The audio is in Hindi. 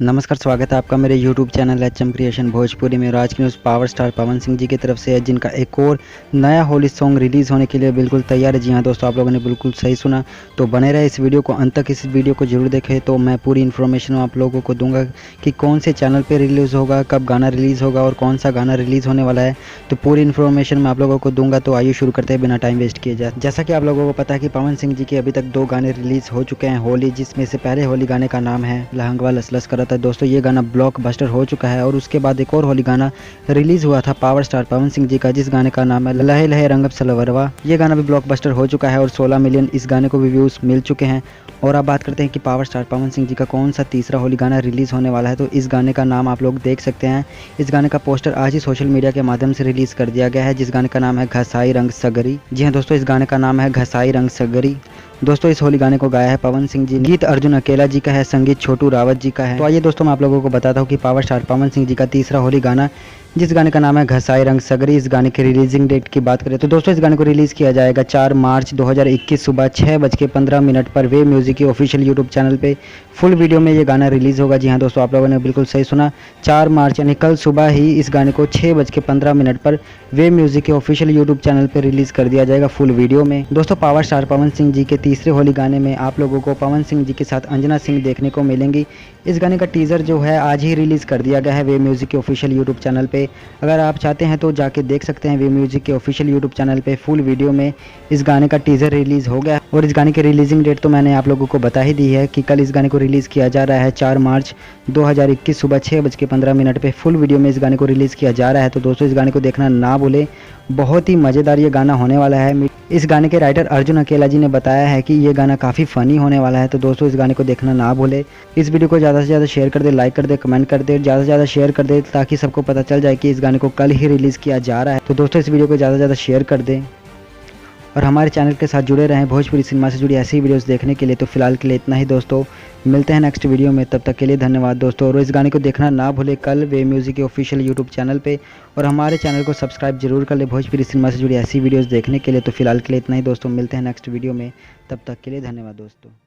नमस्कार, स्वागत है आपका मेरे YouTube channel HM creation Bhojpuri में। और आज की news power star Pawan Singh ji की तरफ से है, जिनका एक और नया होली सॉन्ग रिलीज़ होने के लिए बिल्कुल तैयार है। जी हाँ दोस्तों, आप लोगों ने बिल्कुल सही सुना। तो बने रहे इस वीडियो को अंत तक, इस वीडियो को जरूर देखें। तो मैं पूरी इन्फॉर्मेशन आप लोगों को दूंगा कि कौन से चैनल पर रिलीज़ होगा, कब गाना रिलीज़ होगा और कौन सा गाना रिलीज़ होने वाला है। तो पूरी इन्फॉर्मेशन मैं आप लोगों को दूंगा। तो आइए शुरू करते हैं बिना टाइम वेस्ट किए जाए। जैसा कि आप लोगों को पता है कि पवन सिंह जी के अभी तक 2 गाने रिलीज़ हो चुके हैं होली, जिसमें से पहले होली गाने का नाम है लहंगवा लस लस करत है। दोस्तों ये गाना ब्लॉकबस्टर हो चुका है। और उसके बाद एक और होली गाना रिलीज हुआ था पावर स्टार पवन सिंह जी का, जिस गाने का नाम है लहे लहे रंगब सलवरवा। ये गाना भी ब्लॉकबस्टर हो चुका है और 16 मिलियन इस गाने को भी व्यूज मिल चुके हैं। और अब बात करते हैं कि पावर स्टार पवन सिंह जी का कौन सा तीसरा होली गाना रिलीज होने वाला है। तो इस गाने का नाम आप लोग देख सकते हैं। इस गाने का पोस्टर आज ही सोशल मीडिया के माध्यम से रिलीज कर दिया गया है, जिस गाने का नाम है घसाई रंग सगरी। जी हाँ दोस्तों, इस गाने का नाम है घसाई रंग सगरी। दोस्तों इस होली गाने को गाया है पवन सिंह जी, गीत अर्जुन अकेला जी का है, संगीत छोटू रावत जी का है। तो आइए दोस्तों मैं आप लोगों को बताता हूँ कि पावर स्टार पवन सिंह जी का तीसरा होली गाना, जिस गाने का नाम है घसाई रंग सगरी, इस गाने की रिलीजिंग डेट की बात करें तो दोस्तों इस गाने को रिलीज किया जाएगा 4 मार्च 2021 सुबह 6:15 पर वे म्यूजिक के ऑफिशियल यूट्यूब चैनल पे फुल वीडियो में ये गाना रिलीज होगा। जी हाँ दोस्तों, आप लोगों ने बिल्कुल सही सुना। 4 मार्च यानी कल सुबह ही इस गाने को 6:15 पर वे म्यूजिक के ऑफिशियल यूट्यूब चैनल पर रिलीज कर दिया जाएगा फुल वीडियो में। दोस्तों पावर स्टार पवन सिंह जी के तीसरे होली गाने में आप लोगों को पवन सिंह जी के साथ अंजना सिंह देखने को मिलेंगी। इस गाने का टीजर जो है आज ही रिलीज कर दिया गया है वे म्यूजिक के ऑफिशियल यूट्यूब चैनल पे। अगर आप चाहते हैं तो जाके देख सकते हैं वे म्यूजिक के ऑफिशियल यूट्यूब चैनल पे फुल वीडियो में इस गाने का टीजर रिलीज हो गया। और इस गाने की रिलीजिंग डेट तो मैंने आप लोगों को बता ही दी है कि कल इस गाने को रिलीज किया जा रहा है 4 मार्च 2021 सुबह 6:15 पे फुल वीडियो में इस गाने को रिलीज किया जा रहा है। तो दोस्तों इस गाने को देखना ना भूलें, बहुत ही मज़ेदार ये गाना होने वाला है। इस गाने के राइटर अर्जुन अकेला जी ने बताया है कि ये गाना काफ़ी फ़नी होने वाला है। तो दोस्तों इस गाने को देखना ना भूले। इस वीडियो को ज़्यादा से ज़्यादा शेयर कर दे, लाइक कर दे, कमेंट कर दे, ज़्यादा से ज़्यादा शेयर कर दे, ताकि सबको पता चल जाए कि इस गाने को कल ही रिलीज़ किया जा रहा है। तो दोस्तों इस वीडियो को ज़्यादा से ज़्यादा शेयर कर दें और हमारे चैनल के साथ जुड़े रहें भोजपुरी सिनेमा से जुड़ी ऐसी वीडियोस देखने के लिए। तो फिलहाल के लिए इतना ही दोस्तों, मिलते हैं नेक्स्ट वीडियो में, तब तक के लिए धन्यवाद दोस्तों। और इस गाने को देखना ना भूले कल वे म्यूजिक के ऑफिशियल यूट्यूब चैनल पे, और हमारे चैनल को सब्सक्राइब जरूर कर ले भोजपुरी सिनेमा से जुड़ी ऐसी वीडियोस देखने के लिए। तो फिलहाल के लिए इतना ही दोस्तों, मिलते हैं नेक्स्ट वीडियो में, तब तक के लिए धन्यवाद दोस्तों।